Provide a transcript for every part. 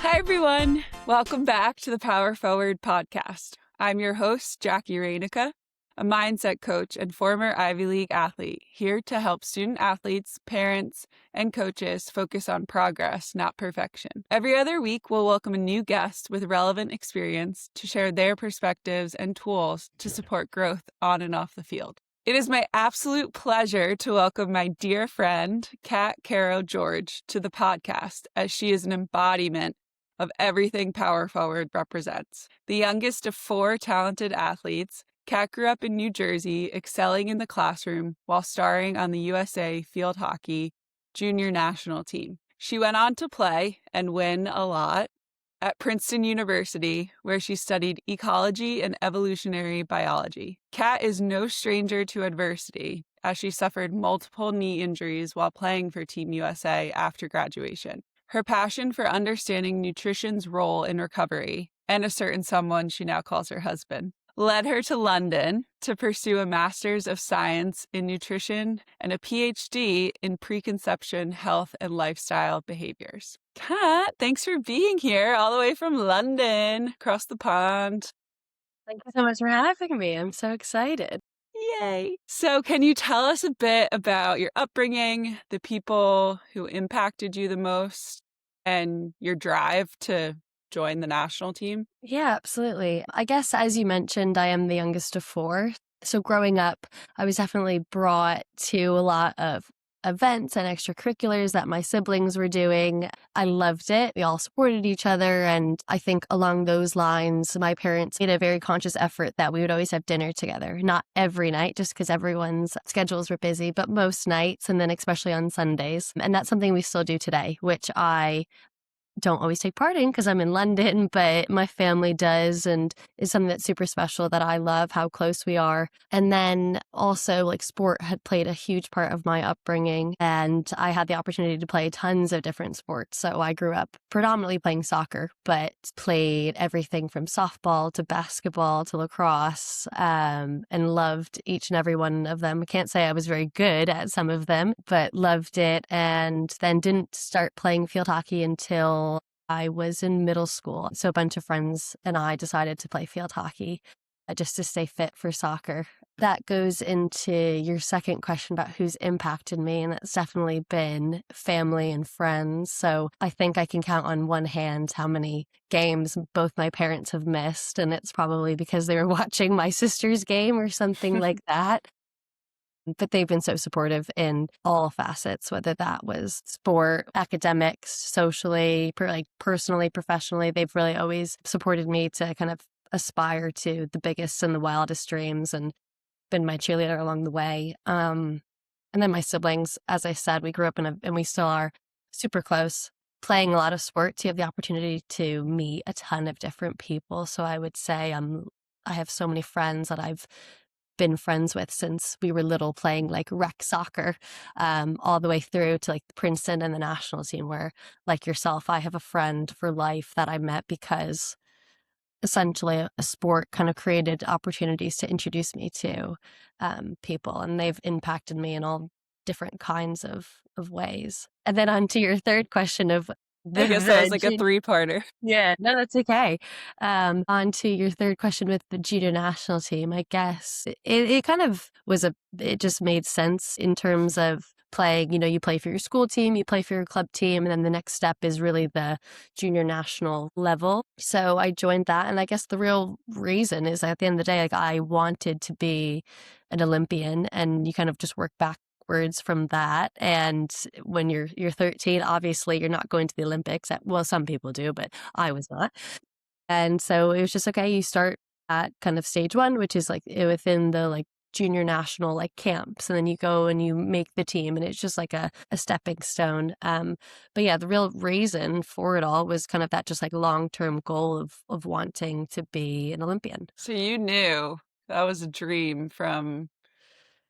Hi, everyone. Welcome back to the Power Forward podcast. I'm your host, Jackie Rainica, a mindset coach and former Ivy League athlete, here to help student athletes, parents, and coaches focus on progress, not perfection. Every other week, we'll welcome a new guest with relevant experience to share their perspectives and tools to support growth on and off the field. It is my absolute pleasure to welcome my dear friend, Caro George, to the podcast, as she is an embodiment of everything Power Forward represents. The youngest of four talented athletes, Kat grew up in New Jersey, excelling in the classroom while starring on the USA field hockey junior national team. She went on to play and win a lot at Princeton University, where she studied ecology and evolutionary biology. Kat is no stranger to adversity, as she suffered multiple knee injuries while playing for Team USA after graduation. Her passion for understanding nutrition's role in recovery, and a certain someone she now calls her husband, led her to London to pursue a Master's of Science in Nutrition and a PhD in preconception, health, and lifestyle behaviors. Kat, thanks for being here all the way from London, across the pond. Thank you so much for having me. I'm so excited. Yay. So can you tell us a bit about your upbringing, the people who impacted you the most, and your drive to join the national team? Yeah, absolutely. I guess, as you mentioned, I am the youngest of four. So growing up, I was definitely brought to a lot of events and extracurriculars that my siblings were doing. I loved it. We all supported each other. And I think along those lines, my parents made a very conscious effort that we would always have dinner together. Not every night, just because everyone's schedules were busy, but most nights, and then especially on Sundays. And that's something we still do today, which I don't always take part in because I'm in London, but my family does, and is something that's super special that I love how close we are. And then also, like, sport had played a huge part of my upbringing, and I had the opportunity to play tons of different sports. So I grew up predominantly playing soccer, but played everything from softball to basketball to lacrosse, and loved each and every one of them. I can't say I was very good at some of them, but loved it. And then didn't start playing field hockey until I was in middle school. So a bunch of friends and I decided to play field hockey just to stay fit for soccer. That goes into your second question about who's impacted me, and that's definitely been family and friends. So I think I can count on one hand how many games both my parents have missed, and it's probably because they were watching my sister's game or something like that. But they've been so supportive in all facets, whether that was sport, academics, socially, personally, professionally. They've really always supported me to kind of aspire to the biggest and the wildest dreams, and been my cheerleader along the way. And then my siblings, as I said, we grew up and we still are super close. Playing a lot of sports, you have the opportunity to meet a ton of different people. So I would say I have so many friends that I've been friends with since we were little, playing like rec soccer, all the way through to like Princeton and the national team, where, like yourself, I have a friend for life that I met because essentially a sport kind of created opportunities to introduce me to people, and they've impacted me in all different kinds of ways. And then on to your third question of I guess that was like a three-parter. Yeah, no, that's okay. On to your third question with the junior national team, I guess it kind of was it just made sense in terms of playing. You know, you play for your school team, you play for your club team, and then the next step is really the junior national level. So I joined that, and I guess the real reason is at the end of the day, like, I wanted to be an Olympian, and you kind of just work backwards from that. And when you're 13, obviously you're not going to the Olympics. Well, some people do, but I was not. And so it was just, okay, you start at kind of stage one, which is like within the like junior national like camps, and then you go and you make the team, and it's just like a stepping stone. But yeah, the real reason for it all was kind of that just like long-term goal of wanting to be an Olympian. So you knew that was a dream from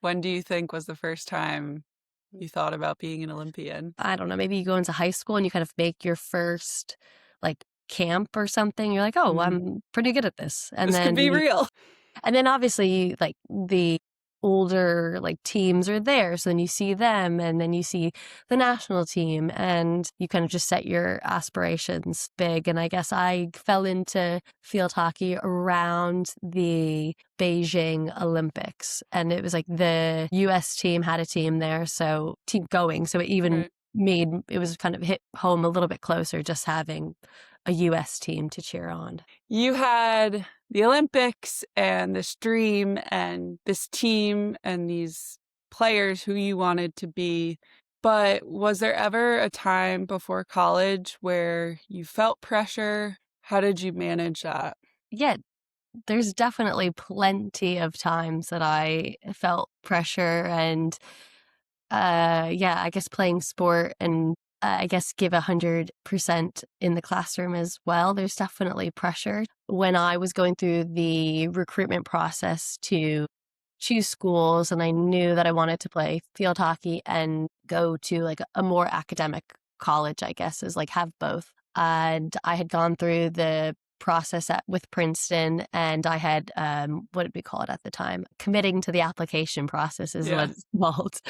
when do you think was the first time you thought about being an Olympian? I don't know, maybe you go into high school and you kind of make your first like camp or something. You're like, oh, I'm pretty good at this. And This then could be real. and then obviously like the older like teams are there. So then you see them and then you see the national team and you kind of just set your aspirations big. And I guess I fell into field hockey around the Beijing Olympics. And it was like the US team had a team there. So team going. So it even it was kind of hit home a little bit closer just having a US team to cheer on. You had the Olympics and this dream and this team and these players who you wanted to be. But was there ever a time before college where you felt pressure? How did you manage that? Yeah, there's definitely plenty of times that I felt pressure and I guess playing sport and I guess give 100% in the classroom as well. There's definitely pressure. When I was going through the recruitment process to choose schools and I knew that I wanted to play field hockey and go to like a more academic college, I guess, is like have both. And I had gone through the process with Princeton and I had, what did we call it at the time? Committing to the application process is what it's called.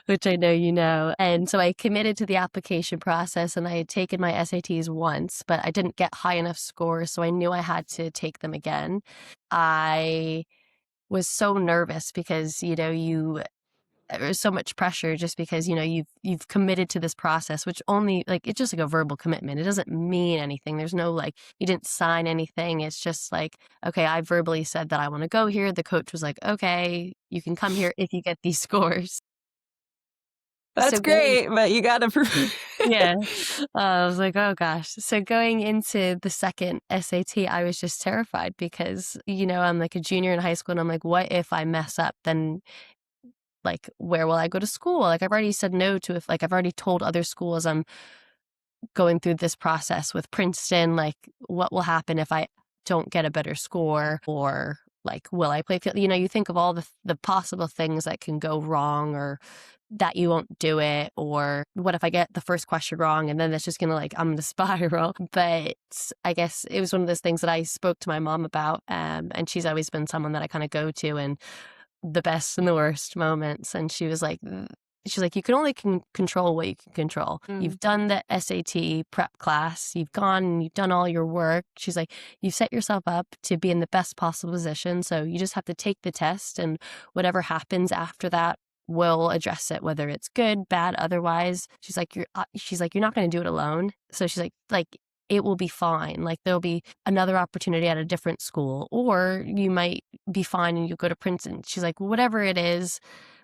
Which I know you know. And so I committed to the application process and I had taken my SATs once, but I didn't get high enough scores, so I knew I had to take them again. I was so nervous because, there's so much pressure just because, you've committed to this process, which only like, it's just like a verbal commitment. It doesn't mean anything. There's no like, you didn't sign anything. It's just like, okay, I verbally said that I want to go here. The coach was like, okay, you can come here if you get these scores. That's great, but you got to prove it. Yeah. I was like, oh gosh. So going into the second SAT, I was just terrified because, I'm like a junior in high school and I'm like, what if I mess up? Then like, where will I go to school? Like I've already said no to I've already told other schools I'm going through this process with Princeton. Like what will happen if I don't get a better score or like, will I play field? You think of all the possible things that can go wrong or that you won't do it, or what if I get the first question wrong and then that's just gonna I'm gonna spiral. But I guess it was one of those things that I spoke to my mom about, and she's always been someone that I kind of go to in the best and the worst moments. And she's like, you can only control what you can control. You've done the SAT prep class, you've gone and you've done all your work. She's like, you've set yourself up to be in the best possible position, so you just have to take the test and whatever happens after that, we'll address it, whether it's good, bad, otherwise. She's like, you're not going to do it alone. So she's like, it will be fine. Like there'll be another opportunity at a different school, or you might be fine and you go to Princeton. She's like, whatever it is,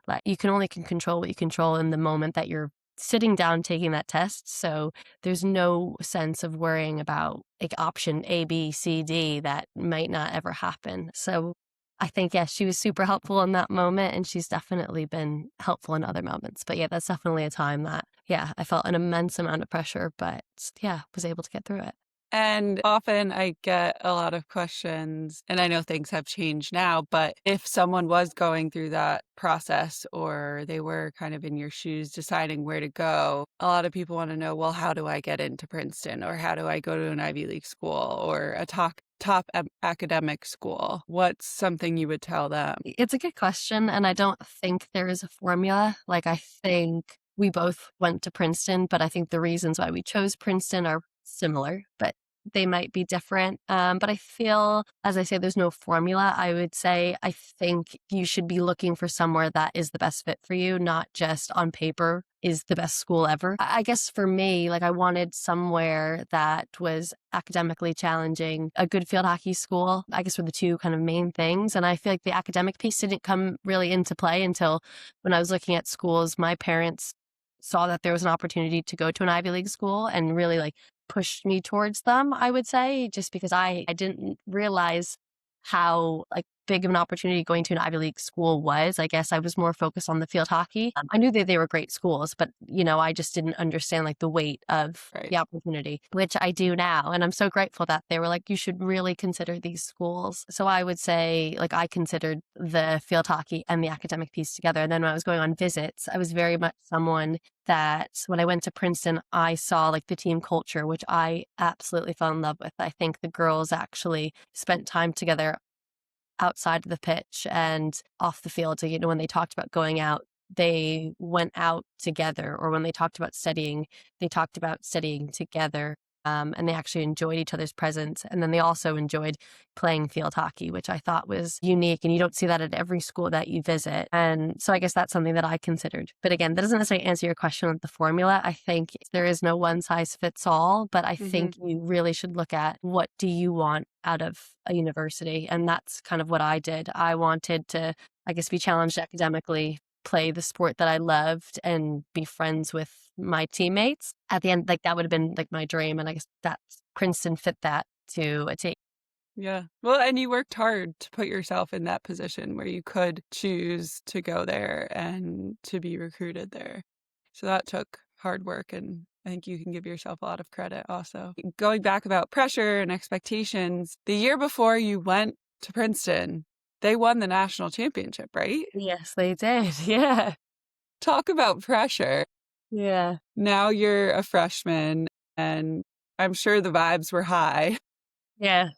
like you can only control what you control in the moment that you're sitting down taking that test. So there's no sense of worrying about like option A, B, C, D that might not ever happen. So I think, she was super helpful in that moment and she's definitely been helpful in other moments. But that's definitely a time that, I felt an immense amount of pressure, but was able to get through it. And often I get a lot of questions, and I know things have changed now, but if someone was going through that process or they were kind of in your shoes deciding where to go, a lot of people want to know, well, how do I get into Princeton, or how do I go to an Ivy League school or a top academic school? What's something you would tell them? It's a good question, and I don't think there is a formula. Like I think we both went to Princeton, but I think the reasons why we chose Princeton are similar, but they might be different. But I feel, as I say, there's no formula. I would say I think you should be looking for somewhere that is the best fit for you, not just on paper is the best school ever. I guess for me, like I wanted somewhere that was academically challenging, a good field hockey school, I guess were the two kind of main things. And I feel like the academic piece didn't come really into play until when I was looking at schools. My parents saw that there was an opportunity to go to an Ivy League school and really like pushed me towards them, I would say, just because I didn't realize how like big of an opportunity going to an Ivy League school was. I guess I was more focused on the field hockey. I knew that they were great schools, but I just didn't understand like the weight of the opportunity, which I do now. And I'm so grateful that they were like, you should really consider these schools. So I would say like I considered the field hockey and the academic piece together. And then when I was going on visits, I was very much someone that when I went to Princeton, I saw like the team culture, which I absolutely fell in love with. I think the girls actually spent time together outside of the pitch and off the field. So, when they talked about going out, they went out together, or when they talked about studying, they talked about studying together. And they actually enjoyed each other's presence. And then they also enjoyed playing field hockey, which I thought was unique. And you don't see that at every school that you visit. And so I guess that's something that I considered. But again, that doesn't necessarily answer your question with the formula. I think there is no one size fits all, but I think you really should look at what do you want out of a university. And that's kind of what I did. I wanted to, I guess, be challenged academically, play the sport that I loved, and be friends with my teammates. At the end, like, that would have been like my dream. And I guess Princeton fit that to a T. Yeah. Well, and you worked hard to put yourself in that position where you could choose to go there and to be recruited there. So that took hard work, and I think you can give yourself a lot of credit also. Going back about pressure and expectations, the year before you went to Princeton, they won the national championship, right? Yes, they did. Yeah. Talk about pressure. Yeah. Now you're a freshman, and I'm sure the vibes were high, Yeah.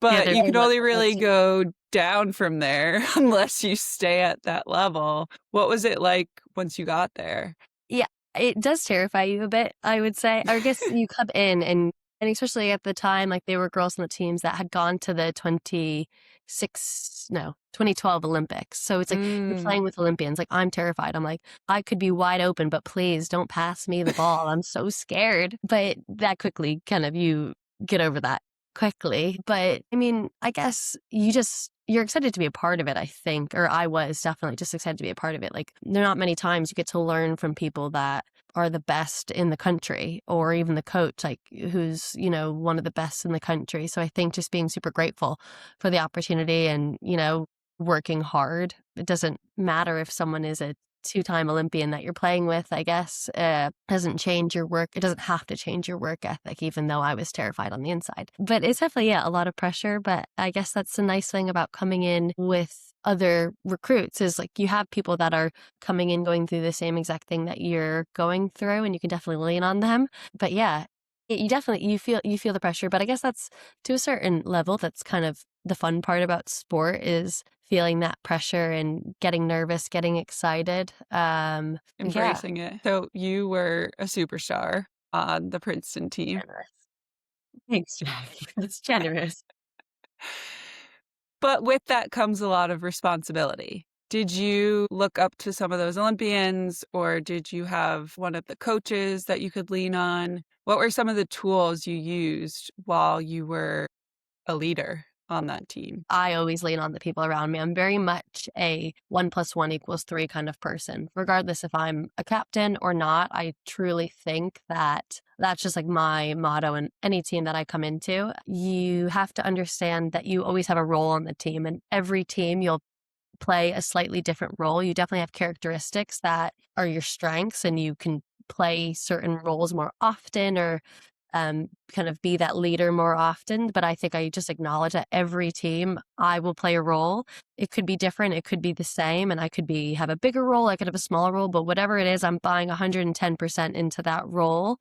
but they're you very can much only like that really too. go down from there unless you stay at that level. What was it like once you got there? Yeah, it does terrify you a bit, I would say. I guess you come in and especially at the time, like, they were girls on the teams that had gone to the 2012 Olympics. So it's like you're Mm. playing with Olympians. Like, I'm terrified. I'm like, I could be wide open, but please don't pass me the ball. I'm so scared. But that quickly kind of, you get over that quickly. But I mean, I guess you're excited to be a part of it, I think, or I was definitely just excited to be a part of it. Like, there are not many times you get to learn from people that are the best in the country, or even the coach, like, who's, one of the best in the country. So I think just being super grateful for the opportunity and, working hard. It doesn't matter if someone is a two-time Olympian that you're playing with, I guess. Doesn't change your work. It doesn't have to change your work ethic, even though I was terrified on the inside. But it's definitely, a lot of pressure. But I guess that's the nice thing about coming in with other recruits, is like, you have people that are coming in going through the same exact thing that you're going through, and you can definitely lean on them. But yeah, you feel the pressure. But I guess that's, to a certain level, that's kind of the fun part about sport, is feeling that pressure and getting nervous, getting excited. Yeah. Embracing it. So you were a superstar on the Princeton team. Generous. Thanks, Jack. That's generous. But with that comes a lot of responsibility. Did you look up to some of those Olympians, or did you have one of the coaches that you could lean on? What were some of the tools you used while you were a leader on that team? I always lean on the people around me. I'm very much a 1+1=3 kind of person. Regardless if I'm a captain or not, I truly think that that's just like my motto in any team that I come into. You have to understand that you always have a role on the team, and every team you'll play a slightly different role. You definitely have characteristics that are your strengths, and you can play certain roles more often, or kind of be that leader more often. But I think I just acknowledge that every team I will play a role. It could be different. It could be the same. And I could have a bigger role. I could have a smaller role, but whatever it is, I'm buying 110% into that role.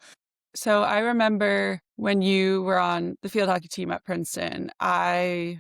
So I remember when you were on the field hockey team at Princeton, I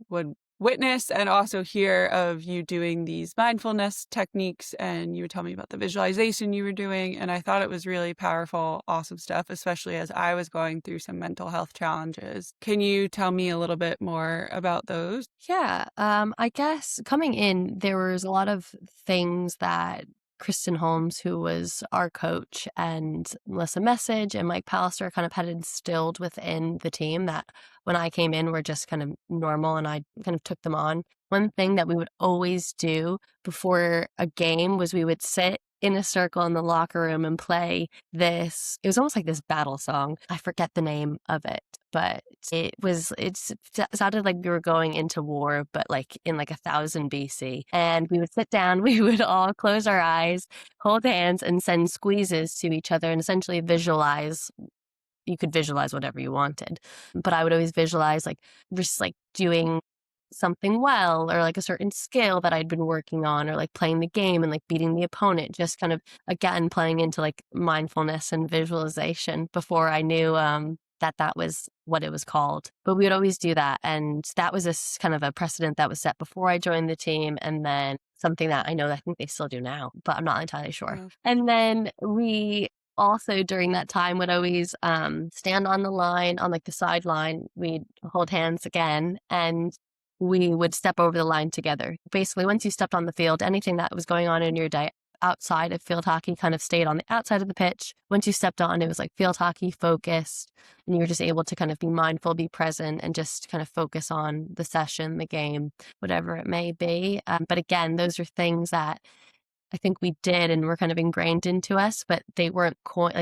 would witness and also hear of you doing these mindfulness techniques, and you would tell me about the visualization you were doing. And I thought it was really powerful, awesome stuff, especially as I was going through some mental health challenges. Can you tell me a little bit more about those? Yeah. I guess coming in, there was a lot of things that Kristen Holmes, who was our coach, and Melissa Message and Mike Pallister kind of had instilled within the team, that when I came in were just kind of normal, and I kind of took them on. One thing that we would always do before a game was we would sit in a circle in the locker room and play this. It was almost like this battle song. I forget the name of it, but it sounded like we were going into war, but like in like 1000 BC. And we would sit down, we would all close our eyes, hold hands, and send squeezes to each other, and essentially visualize. You could visualize whatever you wanted, but I would always visualize like just like doing something well, or like a certain skill that I'd been working on, or like playing the game and like beating the opponent, just kind of, again, playing into like mindfulness and visualization before I knew that was what it was called. But we would always do that. And that was kind of a precedent that was set before I joined the team. And then something that I think they still do now, but I'm not entirely sure. Oh. And then we also during that time would always stand on the line, on like the sideline. We'd hold hands again and we would step over the line together. Basically, once you stepped on the field, anything that was going on in your day outside of field hockey kind of stayed on the outside of the pitch. Once you stepped on, it was like field hockey focused, and you were just able to kind of be mindful, be present, and just kind of focus on the session, the game, whatever it may be. But again, those are things that I think we did and were kind of ingrained into us, but they weren't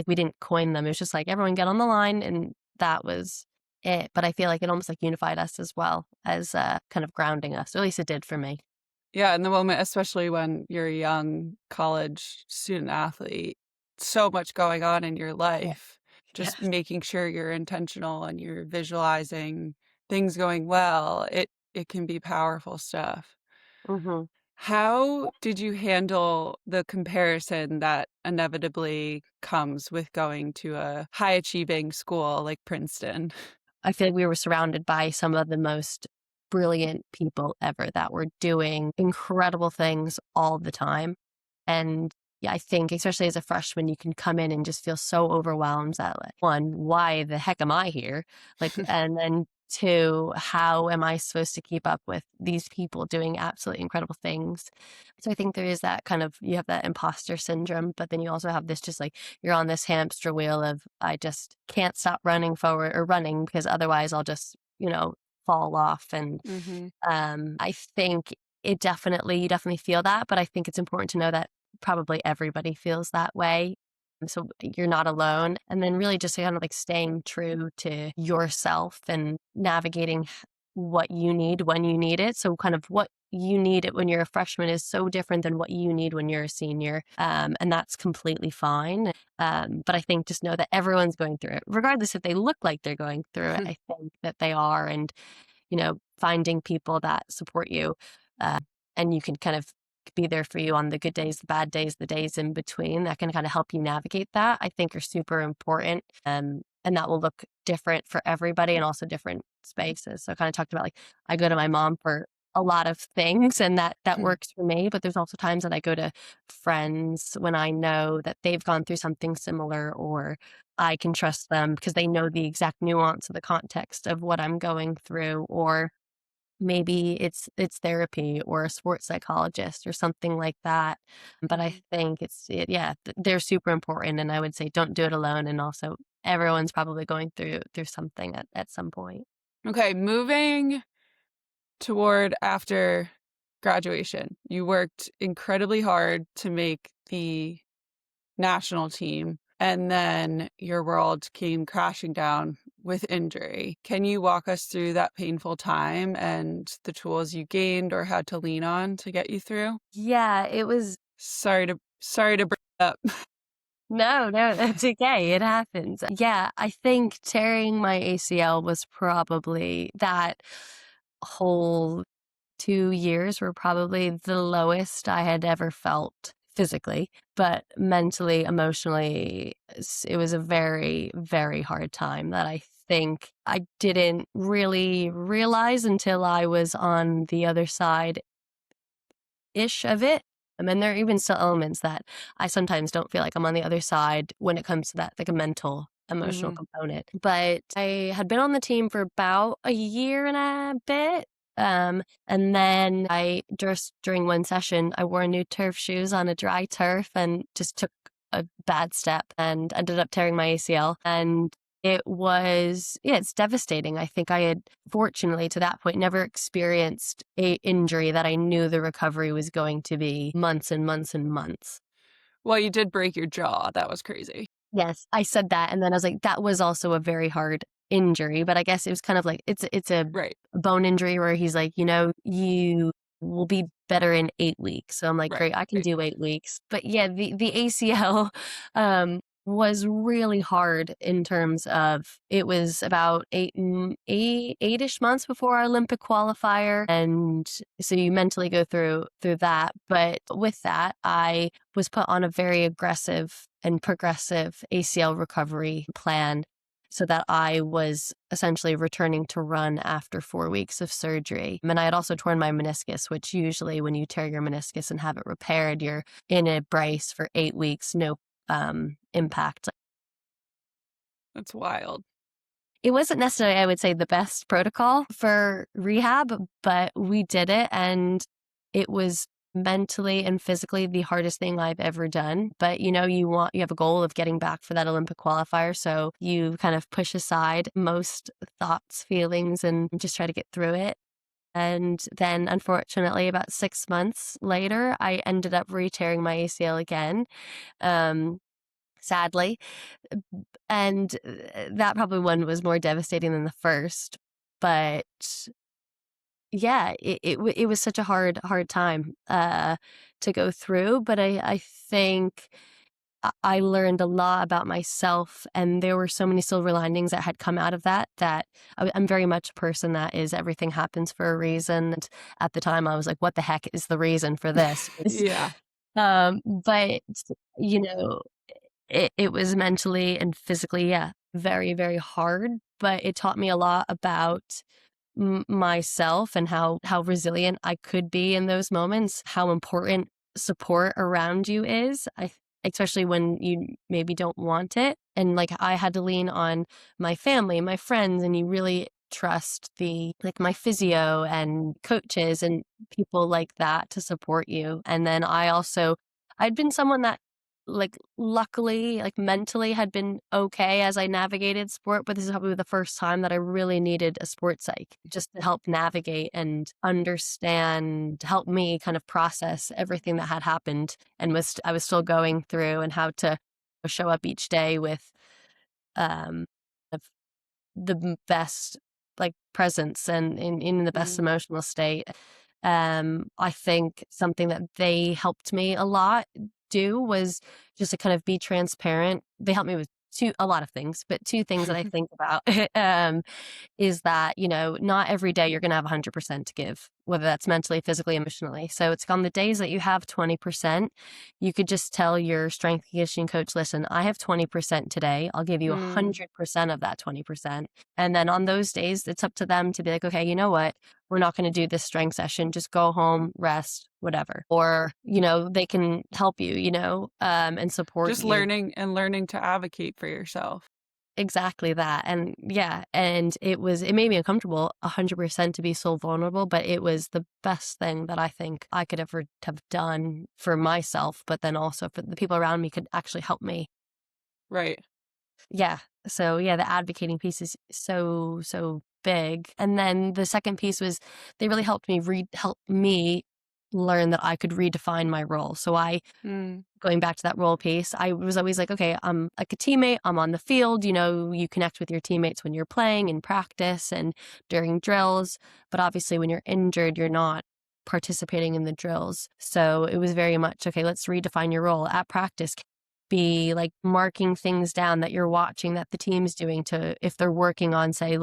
we didn't coin them. It was just like everyone get on the line, and that was it. But I feel like it almost like unified us as well as kind of grounding us. Or at least it did for me. Yeah, in the moment, especially when you're a young college student athlete, so much going on in your life. Just making sure you're intentional and you're visualizing things going well. It can be powerful stuff. Mm-hmm. How did you handle the comparison that inevitably comes with going to a high achieving school like Princeton? I feel like we were surrounded by some of the most brilliant people ever that were doing incredible things all the time. And yeah, I think especially as a freshman, you can come in and just feel so overwhelmed that like, one, why the heck am I here? Like, and then two, how am I supposed to keep up with these people doing absolutely incredible things? So I think there is that kind of, you have that imposter syndrome, but then you also have this just like, you're on this hamster wheel of, I just can't stop running forward or running because otherwise I'll just, fall off. And Mm-hmm. I think you definitely feel that, but I think it's important to know that probably everybody feels that way. So you're not alone. And then really just kind of like staying true to yourself and navigating what you need when you need it. So kind of what you need it when you're a freshman is so different than what you need when you're a senior. And that's completely fine. But I think just know that everyone's going through it, regardless if they look like they're going through it. I think that they are. And finding people that support you and you can kind of be there for you on the good days, the bad days, the days in between that can kind of help you navigate that, I think are super important. And that will look different for everybody and also different spaces. So I kind of talked about like, I go to my mom for a lot of things and that works for me, but there's also times that I go to friends when I know that they've gone through something similar or I can trust them because they know the exact nuance of the context of what I'm going through, or maybe it's therapy or a sports psychologist or something like that. But I think they're super important, and I would say don't do it alone. And also, everyone's probably going through something at some point. Okay, moving toward after graduation, you worked incredibly hard to make the national team, and then your world came crashing down with injury. Can you walk us through that painful time and the tools you gained or had to lean on to get you through? Yeah, it was. Sorry to bring it up. No, that's okay. It happens. Yeah, I think tearing my ACL was probably that whole 2 years were probably the lowest I had ever felt physically, but mentally, emotionally, it was a very, very hard time that I think I didn't really realize until I was on the other side-ish of it. And then there are even still elements that I sometimes don't feel like I'm on the other side when it comes to that, like a mental, emotional component. But I had been on the team for about a year and a bit. And then during one session, I wore new turf shoes on a dry turf and just took a bad step and ended up tearing my ACL. And it's devastating. I think I had, fortunately, to that point, never experienced a injury that I knew the recovery was going to be months and months and months. Well, you did break your jaw. That was crazy. Yes, I said that. And then I was like, that was also a very hard injury. But I guess it was kind of like, it's a Right. bone injury where he's like, you will be better in 8 weeks. So I'm like, great, I can do 8 weeks. But yeah, the ACL was really hard in terms of, it was about 8-ish months before our Olympic qualifier. And so you mentally go through that. But with that, I was put on a very aggressive and progressive ACL recovery plan. so that I was essentially returning to run after 4 weeks of surgery. And I had also torn my meniscus, which usually when you tear your meniscus and have it repaired, you're in a brace for 8 weeks, no impact. That's wild. It wasn't necessarily, I would say, the best protocol for rehab, but we did it, and it was mentally and physically the hardest thing I've ever done. But you have a goal of getting back for that Olympic qualifier, so you kind of push aside most thoughts, feelings, and just try to get through it. And then, unfortunately, about 6 months later, I ended up re-tearing my ACL again. Sadly. And that probably one was more devastating than the first. But yeah, it was such a hard time to go through. But I think I learned a lot about myself, and there were so many silver linings that had come out of that I'm very much a person that is everything happens for a reason. And at the time, I was like, what the heck is the reason for this? Yeah. But, you know, it was mentally and physically, yeah, very, very hard, but it taught me a lot about myself and how resilient I could be in those moments, how important support around you is. Especially when you maybe don't want it. And like I had to lean on my family, my friends, and you really trust my physio and coaches and people like that to support you. And then I'd been someone that luckily mentally had been okay as I navigated sport, but this is probably the first time that I really needed a sports psych just to help navigate and understand, help me kind of process everything that had happened and I was still going through, and how to show up each day with um of the best presence and in the best emotional state. I think something that they helped me a lot do was just to kind of be transparent. They helped me with a lot of things, but two things that I think about is that, not every day you're going to have 100% to give, whether that's mentally, physically, emotionally. So it's on the days that you have 20%, you could just tell your strength conditioning coach, listen, I have 20% today. I'll give you 100% of that 20%. And then on those days, it's up to them to be like, okay, you know what? We're not going to do this strength session. Just go home, rest, whatever. Or, they can help you, and support Just you. learning to advocate for yourself. Exactly that. And yeah, and it made me uncomfortable 100% to be so vulnerable, but it was the best thing that I think I could ever have done for myself, but then also for the people around me could actually help me. Right. Yeah. So yeah, the advocating piece is so big. And then the second piece was they really helped me learn that I could redefine my role. So going back to that role piece, I was always like, okay, I'm like a teammate, I'm on the field, you connect with your teammates when you're playing in practice and during drills, but obviously when you're injured, you're not participating in the drills. So it was very much, okay, let's redefine your role at practice. Be marking things down that you're watching that the team's doing, to if they're working on, say,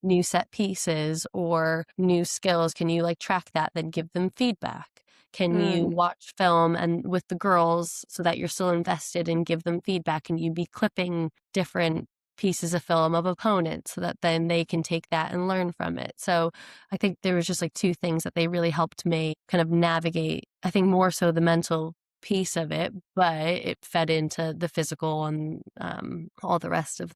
new set pieces or new skills, can you track that, then give them feedback? Can you watch film and with the girls so that you're still invested and give them feedback? And you be clipping different pieces of film of opponents so that then they can take that and learn from it. So I think there was just two things that they really helped me kind of navigate. I think more so the mental piece of it, but it fed into the physical and all the rest of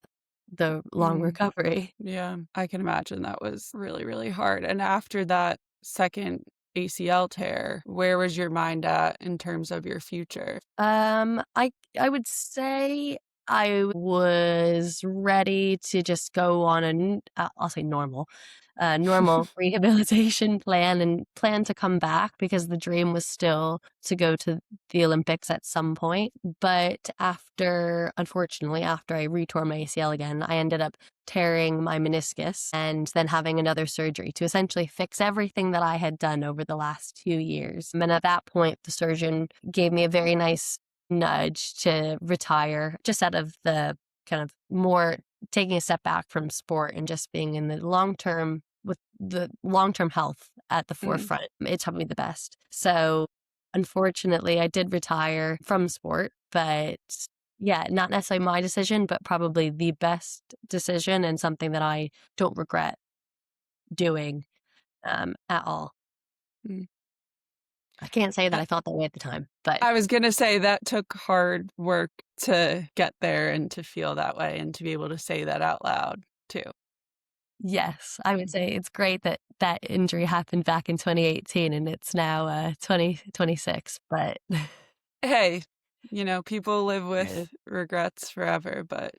the long recovery. Yeah, I can imagine that was really, really hard. And after that second ACL tear, where was your mind at in terms of your future? I would say I was ready to just go on I'll say normal rehabilitation plan and plan to come back, because the dream was still to go to the Olympics at some point. But unfortunately, after I retore my ACL again, I ended up tearing my meniscus and then having another surgery to essentially fix everything that I had done over the last 2 years. And at that point, the surgeon gave me a very nice nudge to retire, just out of the kind of more taking a step back from sport and just being in the long term, with the long term health at the forefront. It's probably the best. So unfortunately, I did retire from sport, but not necessarily my decision, but probably the best decision and something that I don't regret doing at all. Mm. I can't say that I I felt that way at the time, but I was going to say that took hard work to get there and to feel that way and to be able to say that out loud too. yes, I would say it's great that that injury happened back in 2018 and it's now 2026. But Hey, people live yeah. with regrets forever, but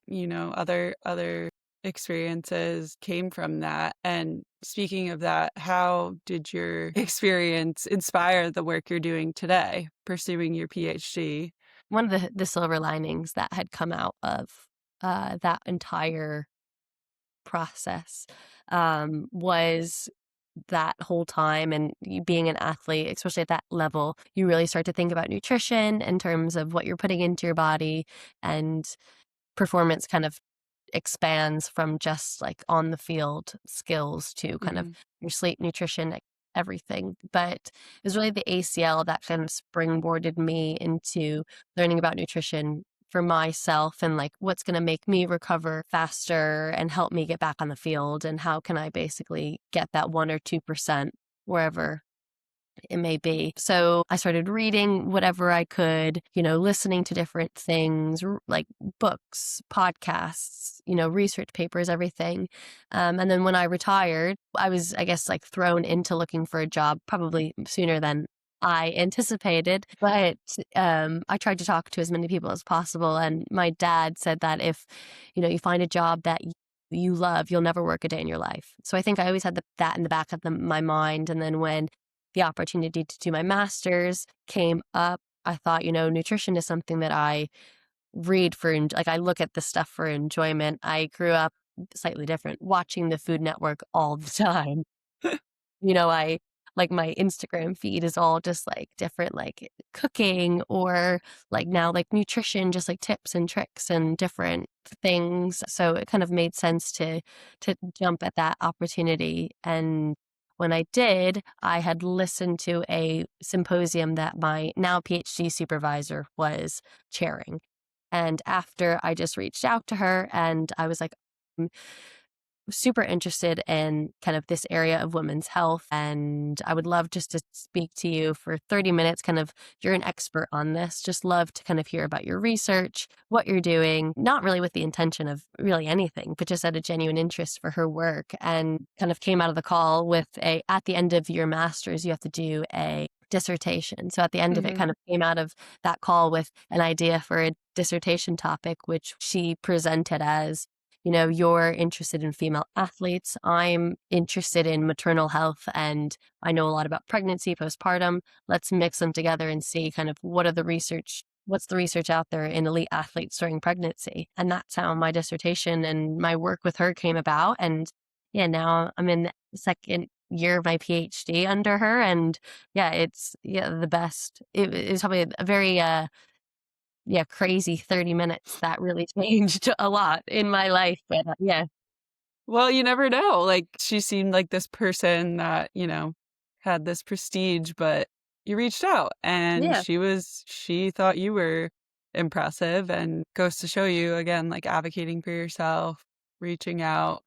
other experiences came from that. And speaking of that, how did your experience inspire the work you're doing today, pursuing your PhD? One of the silver linings that had come out of that entire process was that whole time, and you being an athlete, especially at that level, you really start to think about nutrition in terms of what you're putting into your body, and performance kind of expands from just like on the field skills to kind of Mm, your sleep, nutrition, everything. But it was really the ACL that kind of springboarded me into learning about nutrition for myself and like what's going to make me recover faster and help me get back on the field, and how can I basically get that 1 or 2% wherever it may be. So I started reading whatever I could, listening to different things, like books, podcasts, research papers, everything. And then when I retired, I was, I guess, like thrown into looking for a job probably sooner than I anticipated. But I tried to talk to as many people as possible. And my dad said that if, you find a job that you love, you'll never work a day in your life. So I think I always had that in the back of my mind. And then when the opportunity to do my master's came up, I thought, nutrition is something that I read for, like, I look at the stuff for enjoyment. I grew up slightly different, watching the Food Network all the time. I like my Instagram feed is all just like different, like cooking or like now like nutrition, just like tips and tricks and different things. So it kind of made sense to jump at that opportunity. And when I did, I had listened to a symposium that my now PhD supervisor was chairing. And after I just reached out to her and I was like, super interested in kind of this area of women's health. And I would love just to speak to you for 30 minutes. Kind of, you're an expert on this. Just love to kind of hear about your research, what you're doing, not really with the intention of really anything, but just out of genuine interest for her work. And kind of came out of the call with at the end of your master's, you have to do a dissertation. So at the end of it, mhm. kind of came out of that call with an idea for a dissertation topic, which she presented as, you're interested in female athletes. I'm interested in maternal health, and I know a lot about pregnancy, postpartum. Let's mix them together and see kind of what's the research out there in elite athletes during pregnancy. And that's how my dissertation and my work with her came about. And yeah, now I'm in the second year of my PhD under her. And yeah, it's the best. It was probably a very crazy 30 minutes that really changed a lot in my life. But yeah. Well, you never know. Like, she seemed like this person that, had this prestige, but you reached out and Yeah. she thought you were impressive, and goes to show you again, like advocating for yourself, reaching out,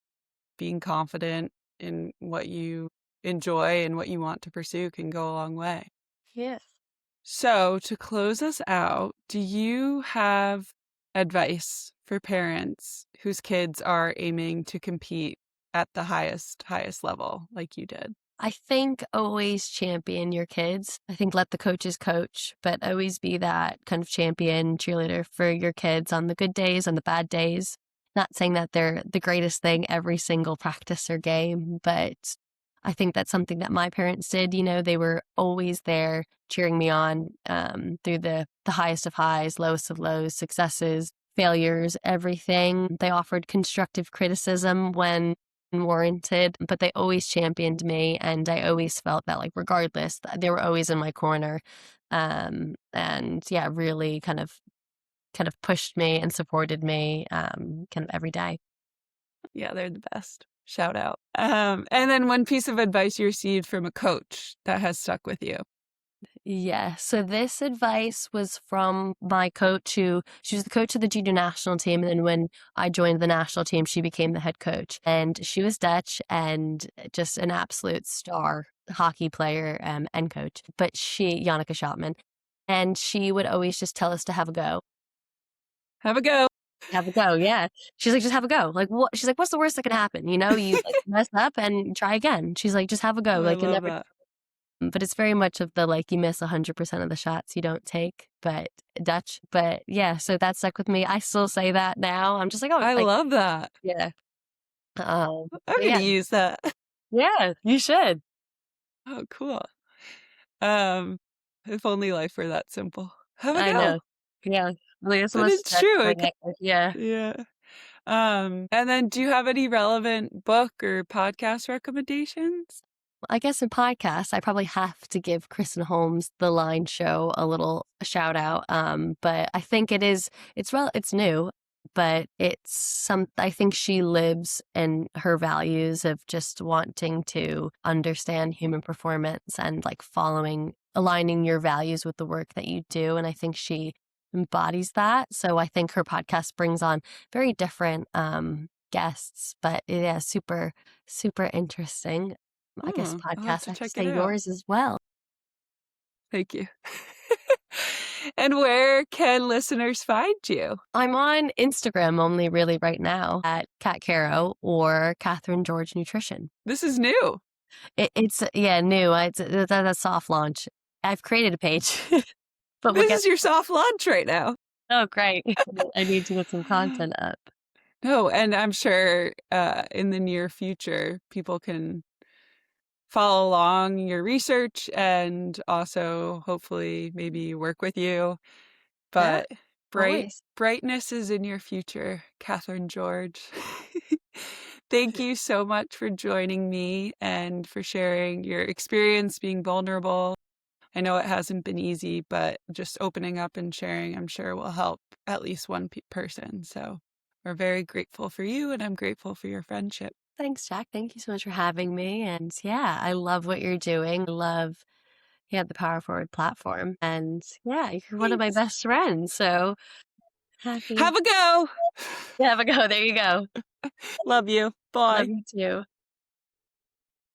being confident in what you enjoy and what you want to pursue can go a long way. Yes. So, to close us out, do you have advice for parents whose kids are aiming to compete at the highest level like you did? I think always champion your kids. I think let the coaches coach, but always be that kind of champion cheerleader for your kids on the good days, on the bad days. Not saying that they're the greatest thing every single practice or game, but I think that's something that my parents did. They were always there cheering me on through the highest of highs, lowest of lows, successes, failures, everything. They offered constructive criticism when warranted, but they always championed me, and I always felt that, like, regardless, they were always in my corner. And yeah, really kind of pushed me and supported me kind of every day. Yeah, they're the best. Shout out. And then one piece of advice you received from a coach that has stuck with you. Yeah. So this advice was from my coach she was the coach of the junior national team. And then when I joined the national team, she became the head coach. And she was Dutch and just an absolute star hockey player and coach. But Janneke Schotman, and she would always just tell us to have a go. Have a go. Have a go, yeah. She's like, "Just have a go." Like, what? She's like, "What's the worst that can happen? You know, you like mess up and try again." She's like, "Just have a go. Oh, I Like, you'll love never." that. But it's very much of the like you miss 100% of the shots you don't take, but Dutch. But yeah, so that stuck with me. I still say that now. I'm just like, oh, I like love that. yeah. I'm But gonna yeah, use that. yeah, you should. Oh, cool. Um, if only life were that simple. Have a I go. know. Yeah, like it's the But most it's true. thing ever. Yeah. Yeah. And then do you have any relevant book or podcast recommendations? I guess in podcasts, I probably have to give Kristen Holmes' The Line Show a little shout out. But I think it's new, but I think she lives in her values of just wanting to understand human performance and like aligning your values with the work that you do. And I think she embodies that. So I think her podcast brings on very different, guests, but yeah, super, super interesting. I guess I'll have podcasts, to I have to check it say out. yours as well. Thank you. And where can listeners find you? I'm on Instagram only really right now at Cat Caro or Catherine George Nutrition. This is new. It's yeah, new. It's a soft launch. I've created a page, but we'll This get. is your soft launch right now. Oh, great! I need to get some content up. No, and I'm sure in the near future, people can follow along your research and also hopefully maybe work with you. Yeah, But always. brightness is in your future, Catherine George. Thank you so much for joining me and for sharing your experience being vulnerable. I know it hasn't been easy, but just opening up and sharing, I'm sure, will help at least one person. So we're very grateful for you, and I'm grateful for your friendship. Thanks, Jack. Thank you so much for having me. And yeah, I love what you're doing. I love the Power Forward platform. And yeah, you're one of my Thanks. best friends. So happy. Have a go. Yeah, have a go. There you go. Love you. Love Bye. you too.